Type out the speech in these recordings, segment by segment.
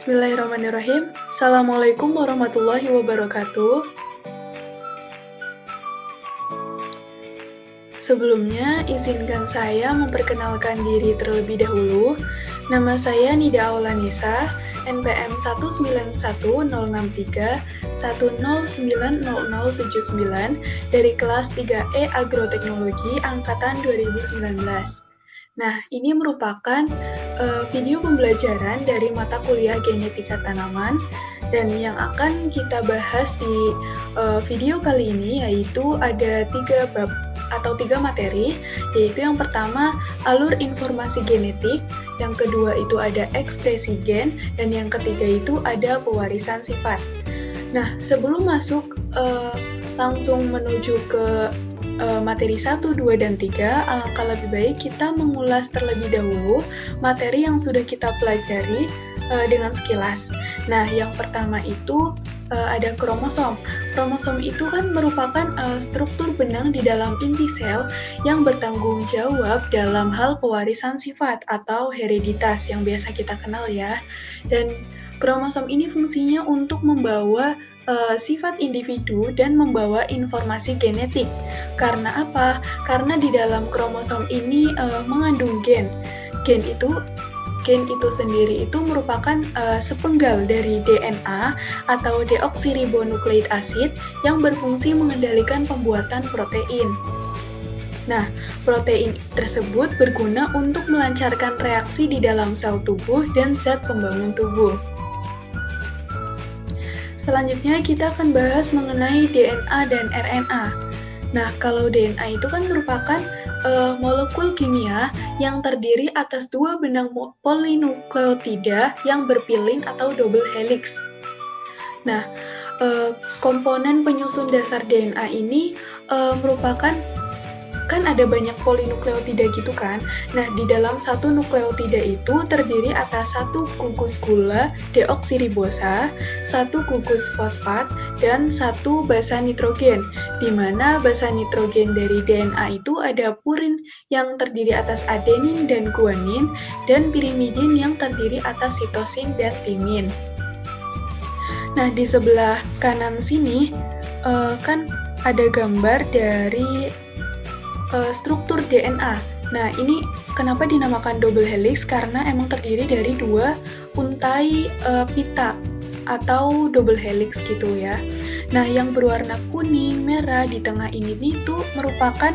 Bismillahirrahmanirrahim. Assalamualaikum warahmatullahi wabarakatuh. Sebelumnya, izinkan saya memperkenalkan diri terlebih dahulu. Nama saya Nida Aulanisa, NPM 1910310900079 dari kelas 3E Agroteknologi Angkatan 2019. Nah, ini merupakan video pembelajaran dari mata kuliah Genetika Tanaman, dan yang akan kita bahas di video kali ini yaitu ada 3 bab atau 3 materi, yaitu yang pertama alur informasi genetik, yang kedua itu ada ekspresi gen, dan yang ketiga itu ada pewarisan sifat. Nah, sebelum masuk langsung menuju ke materi 1, 2, dan 3, alangkah lebih baik kita mengulas terlebih dahulu materi yang sudah kita pelajari dengan sekilas. Nah, yang pertama itu ada kromosom. Kromosom itu kan merupakan struktur benang di dalam inti sel yang bertanggung jawab dalam hal pewarisan sifat atau hereditas yang biasa kita kenal ya. Dan kromosom ini fungsinya untuk membawa sifat individu dan membawa informasi genetik. Karena apa? Karena di dalam kromosom ini mengandung gen. Gen itu sendiri itu merupakan sepenggal dari DNA atau deoksiribonukleik asid yang berfungsi mengendalikan pembuatan protein. Nah, protein tersebut berguna untuk melancarkan reaksi di dalam sel tubuh dan zat pembangun tubuh. Selanjutnya kita akan bahas mengenai DNA dan RNA. Nah, kalau DNA itu kan merupakan molekul kimia yang terdiri atas 2 benang polinukleotida yang berpilin atau double helix. Nah, komponen penyusun dasar DNA ini merupakan, kan ada banyak polinukleotida gitu kan. Nah, di dalam satu nukleotida itu terdiri atas 1 gugus gula deoksiribosa, 1 gugus fosfat, dan 1 basa nitrogen, di mana basa nitrogen dari DNA itu ada purin yang terdiri atas adenin dan guanin, dan pirimidin yang terdiri atas sitosin dan timin. Nah, di sebelah kanan sini kan ada gambar dari struktur DNA. Nah, ini kenapa dinamakan double helix? Karena emang terdiri dari 2 untai pita atau double helix gitu ya. Nah, yang berwarna kuning, merah di tengah ini tuh merupakan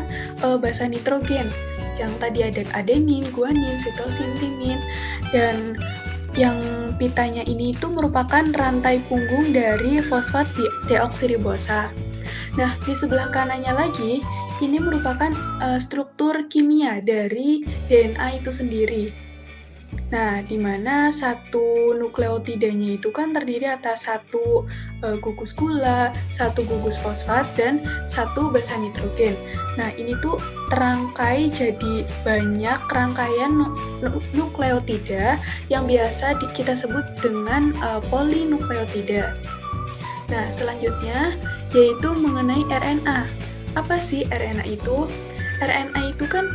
basa nitrogen. Yang tadi ada adenin, guanin, sitosin, timin, dan yang pitanya ini itu merupakan rantai punggung dari fosfat deoksiribosa. Nah, di sebelah kanannya lagi, ini merupakan struktur kimia dari DNA itu sendiri. Nah, di mana 1 nukleotidanya itu kan terdiri atas 1 gugus gula, 1 gugus fosfat, dan 1 basa nitrogen. Nah, ini tuh terangkai jadi banyak rangkaian nukleotida yang biasa kita sebut dengan polinukleotida. Nah, selanjutnya yaitu mengenai RNA. Apa sih RNA itu? RNA itu kan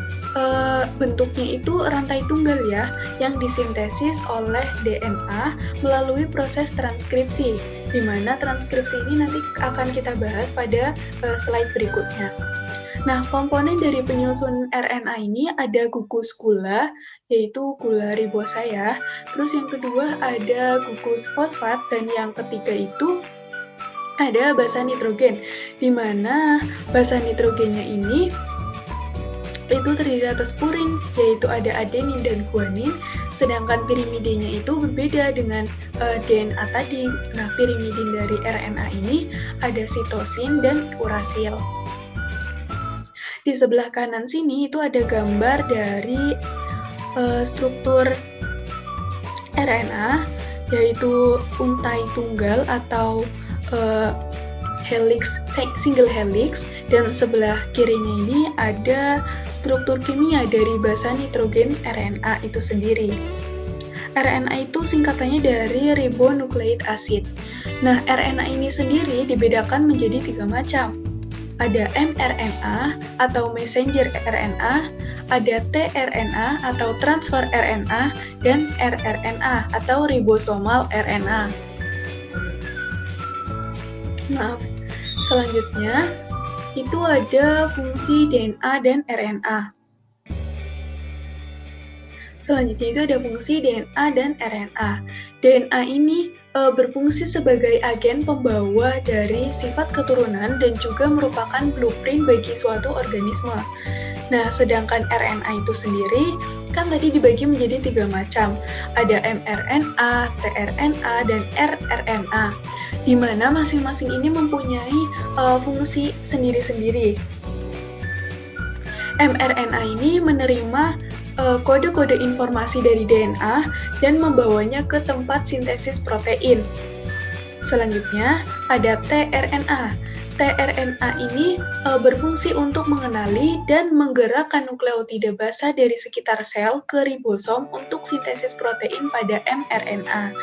bentuknya itu rantai tunggal ya, yang disintesis oleh DNA melalui proses transkripsi, di mana transkripsi ini nanti akan kita bahas pada slide berikutnya. Nah, komponen dari penyusun RNA ini ada gugus gula, yaitu gula ribosa ya. Terus yang kedua ada gugus fosfat, dan yang ketiga itu ada basa nitrogen, di mana basa nitrogennya ini itu terdiri atas purin, yaitu ada adenin dan guanin, sedangkan pirimidinnya itu berbeda dengan DNA tadi. Nah, pirimidin dari RNA ini ada sitosin dan urasil. Di sebelah kanan sini itu ada gambar dari struktur RNA, yaitu untai tunggal atau helix, single helix, dan sebelah kirinya ini ada struktur kimia dari basa nitrogen RNA itu sendiri. RNA itu singkatannya dari ribonukleik asid. Nah, RNA ini sendiri dibedakan menjadi 3 macam. ada mRNA atau messenger RNA, ada tRNA atau transfer RNA, dan rRNA atau ribosomal RNA. Maaf, selanjutnya itu ada fungsi DNA dan RNA. Selanjutnya itu ada fungsi DNA dan RNA. DNA ini berfungsi sebagai agen pembawa dari sifat keturunan dan juga merupakan blueprint bagi suatu organisme. Nah, sedangkan RNA itu sendiri kan tadi dibagi menjadi 3 macam. Ada mRNA, tRNA, dan rRNA, di mana masing-masing ini mempunyai fungsi sendiri-sendiri. mRNA ini menerima kode-kode informasi dari DNA dan membawanya ke tempat sintesis protein. Selanjutnya, ada tRNA. tRNA ini berfungsi untuk mengenali dan menggerakkan nukleotida basa dari sekitar sel ke ribosom untuk sintesis protein pada mRNA.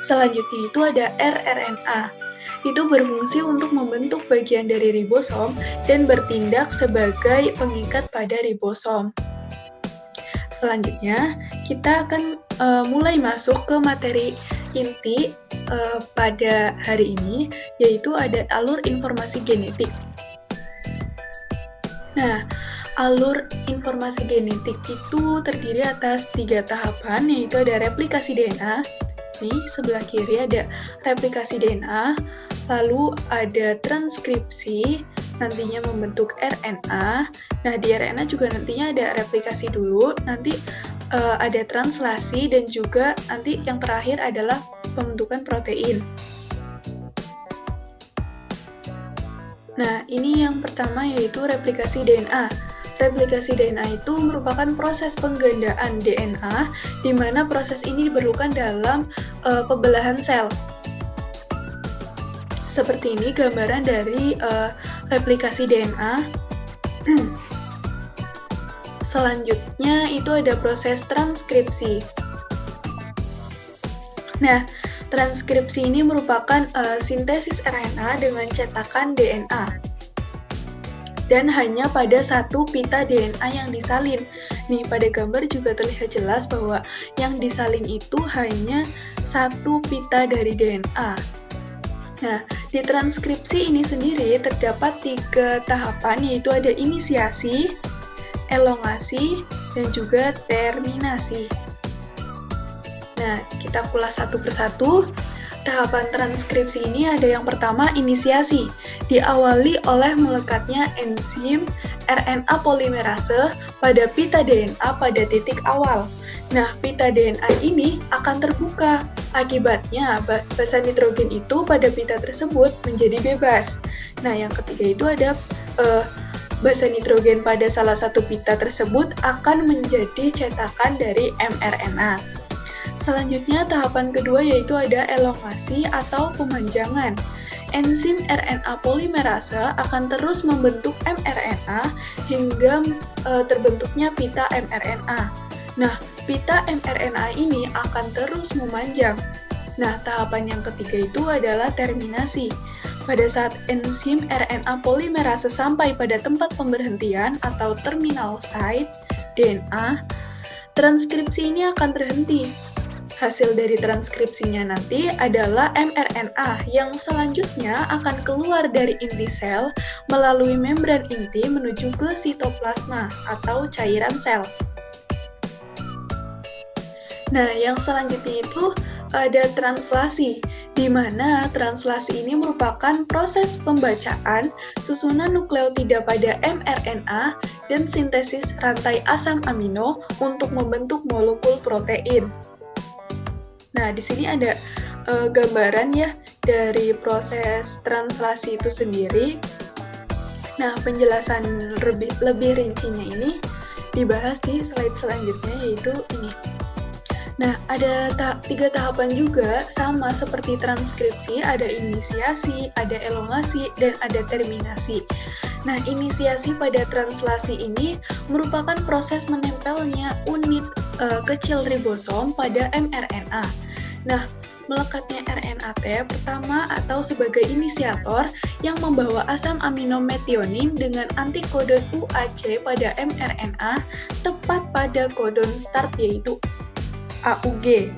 Selanjutnya itu ada rRNA. Itu berfungsi untuk membentuk bagian dari ribosom dan bertindak sebagai pengikat pada ribosom. Selanjutnya, kita akan mulai masuk ke materi inti pada hari ini, yaitu ada alur informasi genetik. Nah, alur informasi genetik itu terdiri atas 3 tahapan, yaitu ada replikasi DNA. Nih, sebelah kiri ada replikasi DNA, lalu ada transkripsi, nantinya membentuk RNA. Nah, di RNA juga nantinya ada replikasi dulu, nanti ada translasi, dan juga nanti yang terakhir adalah pembentukan protein. Nah, ini yang pertama yaitu replikasi DNA. Replikasi DNA itu merupakan proses penggandaan DNA, di mana proses ini diperlukan dalam pembelahan sel. Seperti ini gambaran dari replikasi DNA. Selanjutnya itu ada proses transkripsi. Nah, transkripsi ini merupakan sintesis RNA dengan cetakan DNA. Dan hanya pada 1 pita DNA yang disalin. Nih, pada gambar juga terlihat jelas bahwa yang disalin itu hanya 1 pita dari DNA. Nah, di transkripsi ini sendiri terdapat 3 tahapan, yaitu ada inisiasi, elongasi, dan juga terminasi. Nah, kita kulas satu persatu. Tahapan transkripsi ini ada yang pertama, inisiasi. Diawali oleh melekatnya enzim RNA polimerase pada pita DNA pada titik awal. Nah, pita DNA ini akan terbuka. Akibatnya, basa nitrogen itu pada pita tersebut menjadi bebas. Nah, yang ketiga itu ada basa nitrogen pada salah satu pita tersebut akan menjadi cetakan dari mRNA. Selanjutnya, tahapan kedua yaitu ada elongasi atau pemanjangan. Enzim RNA polimerase akan terus membentuk mRNA hingga terbentuknya pita mRNA. Nah, pita mRNA ini akan terus memanjang. Nah, tahapan yang ketiga itu adalah terminasi. Pada saat enzim RNA polimerase sampai pada tempat pemberhentian atau terminal site DNA, transkripsi ini akan terhenti. Hasil dari transkripsinya nanti adalah mRNA yang selanjutnya akan keluar dari inti sel melalui membran inti menuju ke sitoplasma atau cairan sel. Nah, yang selanjutnya itu ada translasi, di mana translasi ini merupakan proses pembacaan susunan nukleotida pada mRNA dan sintesis rantai asam amino untuk membentuk molekul protein. Nah, di sini ada gambaran ya dari proses translasi itu sendiri. Nah, penjelasan lebih rincinya ini dibahas di slide selanjutnya, yaitu ini. Nah, ada 3 tahapan juga, sama seperti transkripsi, ada inisiasi, ada elongasi, dan ada terminasi. Nah, inisiasi pada translasi ini merupakan proses menempelnya unit kecil ribosom pada mRNA. Nah, melekatnya RNA-T pertama atau sebagai inisiator yang membawa asam amino metionin dengan antikodon UAC pada mRNA tepat pada kodon start yaitu AUG.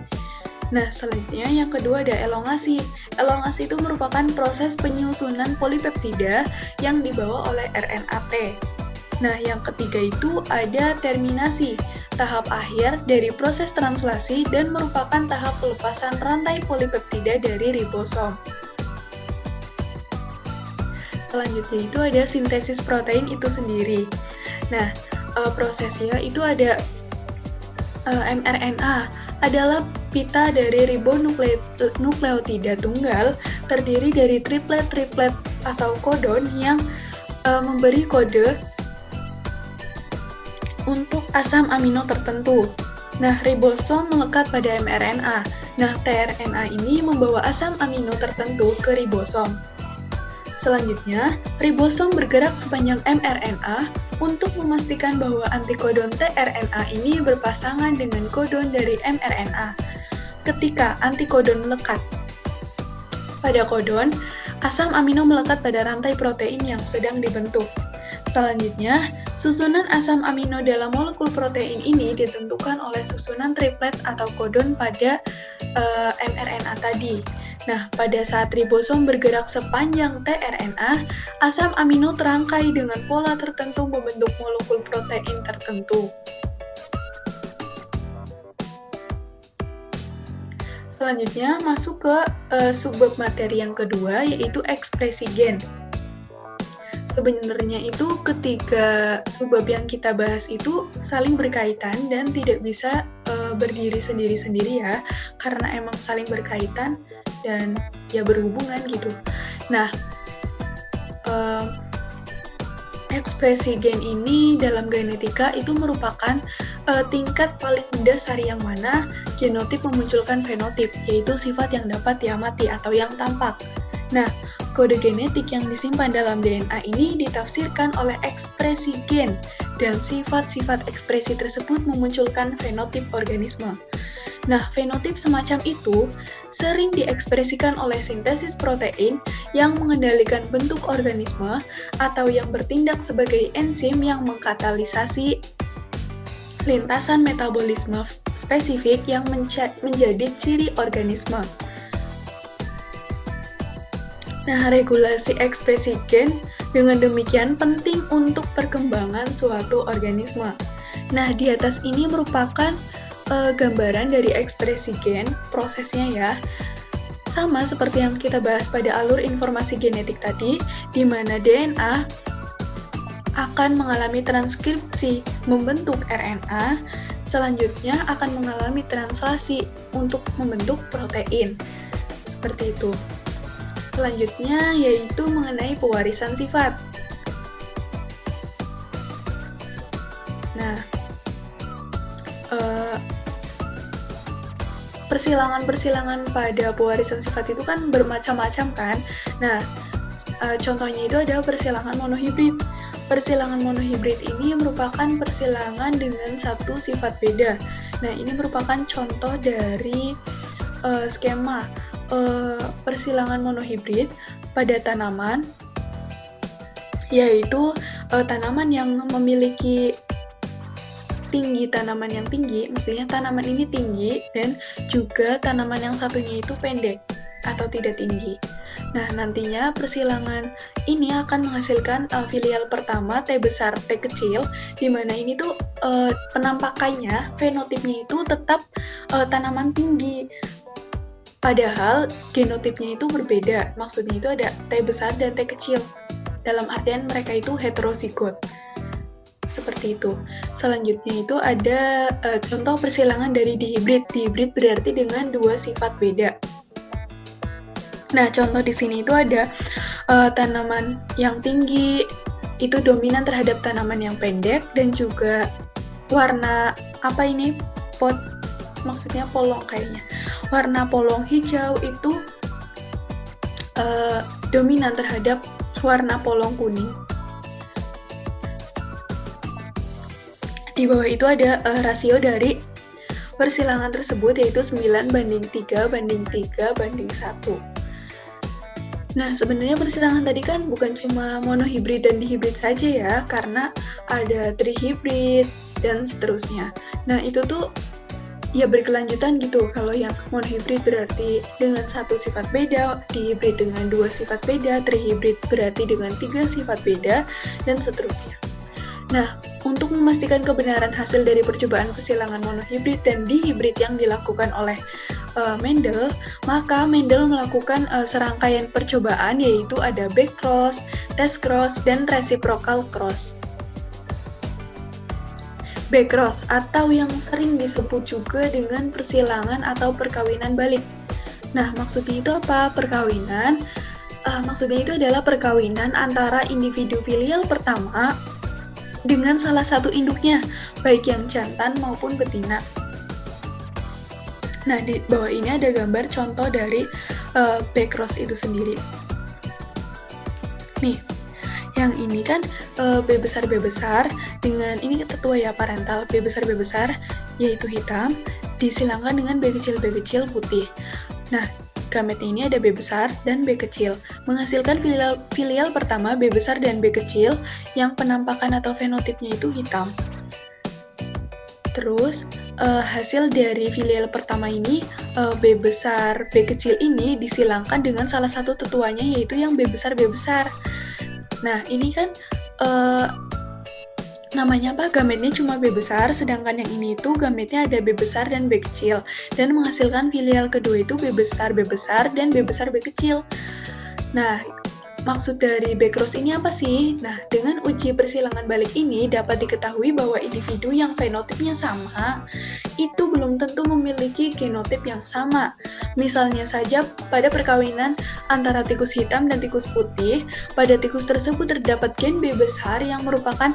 Nah, selanjutnya yang kedua ada elongasi. Elongasi itu merupakan proses penyusunan polipeptida yang dibawa oleh RNA-T. Nah, yang ketiga itu ada terminasi, tahap akhir dari proses translasi dan merupakan tahap pelepasan rantai polipeptida dari ribosom. Selanjutnya itu ada sintesis protein itu sendiri. Nah, prosesnya itu ada mRNA adalah pita dari ribonukleotida tunggal terdiri dari triplet atau kodon yang memberi kode untuk asam amino tertentu. Nah, ribosom melekat pada mRNA. Nah, tRNA ini membawa asam amino tertentu ke ribosom. Selanjutnya, ribosom bergerak sepanjang mRNA untuk memastikan bahwa antikodon tRNA ini berpasangan dengan kodon dari mRNA. Ketika antikodon melekat pada kodon, asam amino melekat pada rantai protein yang sedang dibentuk. Selanjutnya, susunan asam amino dalam molekul protein ini ditentukan oleh susunan triplet atau kodon pada mRNA tadi. Nah, pada saat ribosom bergerak sepanjang tRNA, asam amino terangkai dengan pola tertentu membentuk molekul protein tertentu. Selanjutnya, masuk ke subbab materi yang kedua, yaitu ekspresi gen. Sebenarnya itu ketiga subbab yang kita bahas itu saling berkaitan dan tidak bisa berdiri sendiri-sendiri ya, karena emang saling berkaitan dan ya berhubungan gitu. Nah, ekspresi gen ini dalam genetika itu merupakan tingkat paling dasar yang mana genotip memunculkan fenotip, yaitu sifat yang dapat diamati atau yang tampak. Nah, kode genetik yang disimpan dalam DNA ini ditafsirkan oleh ekspresi gen, dan sifat-sifat ekspresi tersebut memunculkan fenotip organisme. Nah, fenotip semacam itu sering diekspresikan oleh sintesis protein yang mengendalikan bentuk organisme atau yang bertindak sebagai enzim yang mengkatalisasi lintasan metabolisme spesifik yang menjadi ciri organisme. Nah, regulasi ekspresi gen dengan demikian penting untuk perkembangan suatu organisme. Nah, di atas ini merupakan gambaran dari ekspresi gen, prosesnya ya. Sama seperti yang kita bahas pada alur informasi genetik tadi, di mana DNA akan mengalami transkripsi membentuk RNA, selanjutnya akan mengalami translasi untuk membentuk protein. Seperti itu. Selanjutnya yaitu mengenai pewarisan sifat. Nah, persilangan-persilangan pada pewarisan sifat itu kan bermacam-macam kan. Nah, contohnya itu ada persilangan monohibrid. Persilangan monohibrid ini merupakan persilangan dengan satu sifat beda. Nah, ini merupakan contoh dari skema persilangan monohibrid pada tanaman, yaitu tanaman yang memiliki tinggi tanaman yang tinggi, maksudnya tanaman ini tinggi, dan juga tanaman yang satunya itu pendek atau tidak tinggi. Nah, nantinya persilangan ini akan menghasilkan filial pertama T besar T kecil, di mana ini tuh penampakannya, fenotipnya itu tetap tanaman tinggi. Padahal genotipnya itu berbeda, maksudnya itu ada T besar dan T kecil. Dalam artian mereka itu heterozigot. Seperti itu. Selanjutnya itu ada contoh persilangan dari dihibrid. Dihibrid berarti dengan dua sifat beda. Nah, contoh di sini itu ada tanaman yang tinggi itu dominan terhadap tanaman yang pendek, dan juga warna apa ini? Maksudnya polong kayaknya. Warna polong hijau itu dominan terhadap warna polong kuning. Di bawah itu ada rasio dari persilangan tersebut, yaitu 9:3:3:1. Nah, sebenarnya persilangan tadi kan bukan cuma monohibrid dan dihibrid saja ya, karena ada trihibrid dan seterusnya. Nah, itu tuh ya berkelanjutan gitu. Kalau yang monohibrid berarti dengan satu sifat beda, dihibrid dengan dua sifat beda, trihibrid berarti dengan 3 sifat beda, dan seterusnya. Nah, untuk memastikan kebenaran hasil dari percobaan persilangan monohibrid dan dihibrid yang dilakukan oleh Mendel, maka Mendel melakukan serangkaian percobaan, yaitu ada back cross, test cross, dan reciprocal cross. Back cross atau yang sering disebut juga dengan persilangan atau perkawinan balik. Nah, maksudnya itu apa? Perkawinan, maksudnya itu adalah perkawinan antara individu filial pertama dengan salah satu induknya, baik yang jantan maupun betina. Nah, di bawah ini ada gambar contoh dari back cross itu sendiri. Nih, yang ini kan B besar dengan ini tetua ya parental, B besar yaitu hitam, disilangkan dengan B kecil putih. Nah, gamet ini ada B besar dan B kecil, menghasilkan filial pertama B besar dan B kecil yang penampakan atau fenotipnya itu hitam. Terus, hasil dari filial pertama ini, B besar B kecil ini disilangkan dengan salah satu tetuanya, yaitu yang B besar. Nah, ini kan namanya apa? Gametnya cuma B besar, sedangkan yang ini itu gametnya ada B besar dan B kecil, dan menghasilkan filial kedua itu B besar dan B besar B kecil. Nah, maksud dari back cross ini apa sih? Nah, dengan uji persilangan balik ini dapat diketahui bahwa individu yang fenotipnya sama itu belum tentu memiliki genotip yang sama. Misalnya saja pada perkawinan antara tikus hitam dan tikus putih, pada tikus tersebut terdapat gen B besar yang merupakan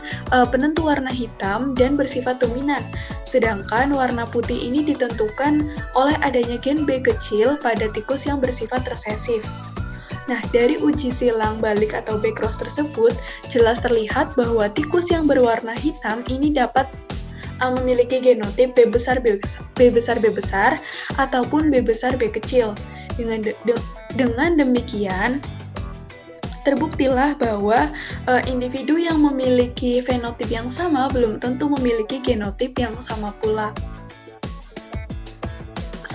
penentu warna hitam dan bersifat dominan. Sedangkan warna putih ini ditentukan oleh adanya gen B kecil pada tikus yang bersifat resesif. Nah, dari uji silang balik atau back cross tersebut, jelas terlihat bahwa tikus yang berwarna hitam ini dapat memiliki genotip B besar ataupun B besar B kecil. Dengan demikian, terbuktilah bahwa individu yang memiliki fenotip yang sama belum tentu memiliki genotip yang sama pula.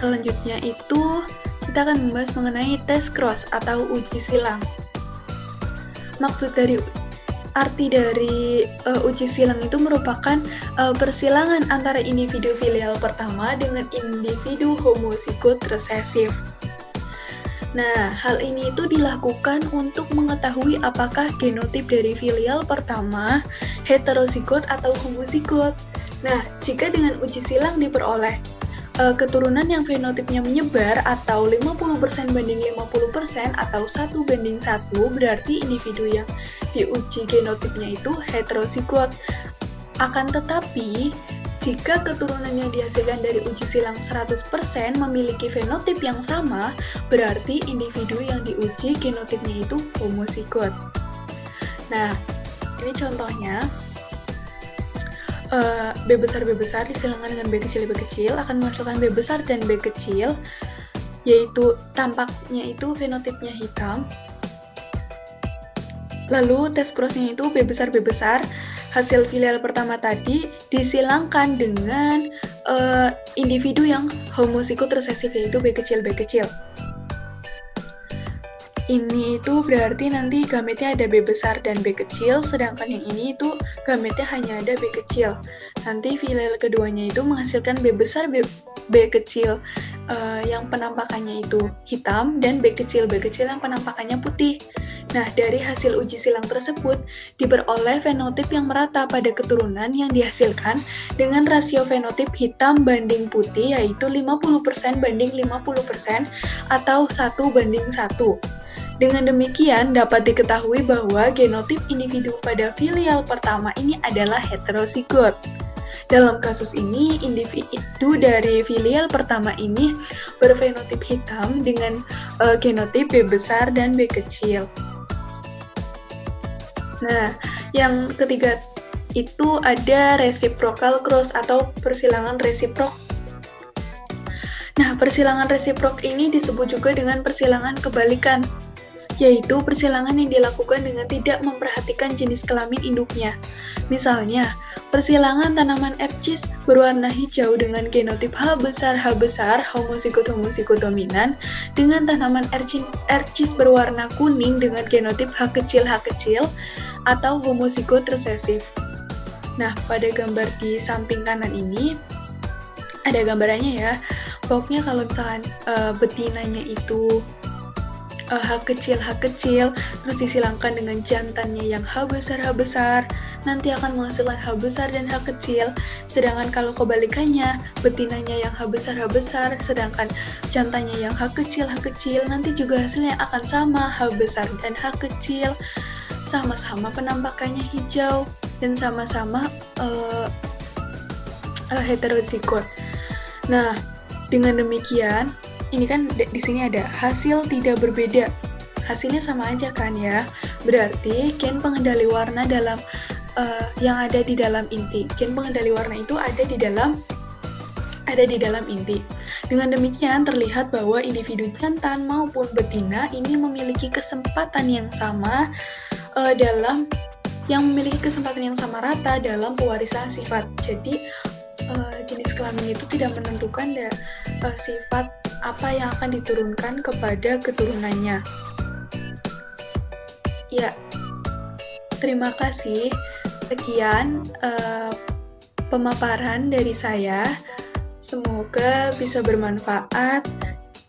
Selanjutnya itu kita akan membahas mengenai test cross atau uji silang. Maksud dari arti dari uji silang itu merupakan persilangan antara individu filial pertama dengan individu homozigot resesif. Nah, hal ini itu dilakukan untuk mengetahui apakah genotip dari filial pertama heterozigot atau homozigot. Nah, jika dengan uji silang diperoleh keturunan yang fenotipnya menyebar atau 50% banding 50% atau 1:1, berarti individu yang diuji genotipnya itu heterozigot. Akan tetapi, jika keturunan yang dihasilkan dari uji silang 100% memiliki fenotip yang sama, berarti individu yang diuji genotipnya itu homozigot. Nah, ini contohnya. B besar disilangkan dengan B kecil akan menghasilkan B besar dan B kecil, yaitu tampaknya itu fenotipnya hitam. Lalu test crossnya itu B besar, hasil filial pertama tadi disilangkan dengan individu yang homozigot resesif, yaitu B kecil. Ini itu berarti nanti gametnya ada B besar dan B kecil, sedangkan yang ini itu gametnya hanya ada B kecil. Nanti filial keduanya itu menghasilkan B besar B kecil yang penampakannya itu hitam, dan B kecil yang penampakannya putih. Nah, dari hasil uji silang tersebut diperoleh fenotip yang merata pada keturunan yang dihasilkan dengan rasio fenotip hitam banding putih, yaitu 50% banding 50% atau 1:1. Dengan demikian, dapat diketahui bahwa genotip individu pada filial pertama ini adalah heterozigot. Dalam kasus ini, individu dari filial pertama ini berfenotip hitam dengan genotip B besar dan B kecil. Nah, yang ketiga itu ada reciprocal cross atau persilangan resiprok. Nah, persilangan resiprok ini disebut juga dengan persilangan kebalikan, yaitu persilangan yang dilakukan dengan tidak memperhatikan jenis kelamin induknya. Misalnya, persilangan tanaman ercis berwarna hijau dengan genotip H besar homosikut dominan dengan tanaman ercis berwarna kuning dengan genotip H kecil atau homosikut resesif. Nah, pada gambar di samping kanan ini ada gambarannya ya. Pokoknya kalau misalkan betinanya itu H kecil, terus disilangkan dengan jantannya yang H besar, nanti akan menghasilkan H besar dan H kecil. Sedangkan kalau kebalikannya, betinanya yang H besar, sedangkan jantannya yang H kecil, nanti juga hasilnya akan sama, H besar dan H kecil, sama-sama penampakannya hijau, dan sama-sama heterozigot. Nah, dengan demikian, ini kan di sini ada hasil tidak berbeda. Hasilnya sama aja kan ya. Berarti gen pengendali warna dalam yang ada di dalam inti. Gen pengendali warna itu ada di dalam inti. Dengan demikian terlihat bahwa individu jantan maupun betina ini memiliki kesempatan yang sama rata dalam pewarisan sifat. Jadi jenis kelamin itu tidak menentukan sifat apa yang akan diturunkan kepada keturunannya. Ya, terima kasih. Sekian pemaparan dari saya. Semoga bisa bermanfaat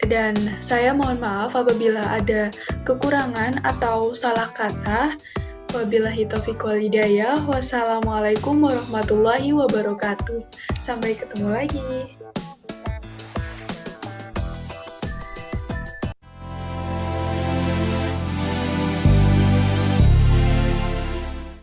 dan saya mohon maaf apabila ada kekurangan atau salah kata. Wabillahi taufiq wal hidayah. Wassalamualaikum warahmatullahi wabarakatuh. Sampai ketemu lagi.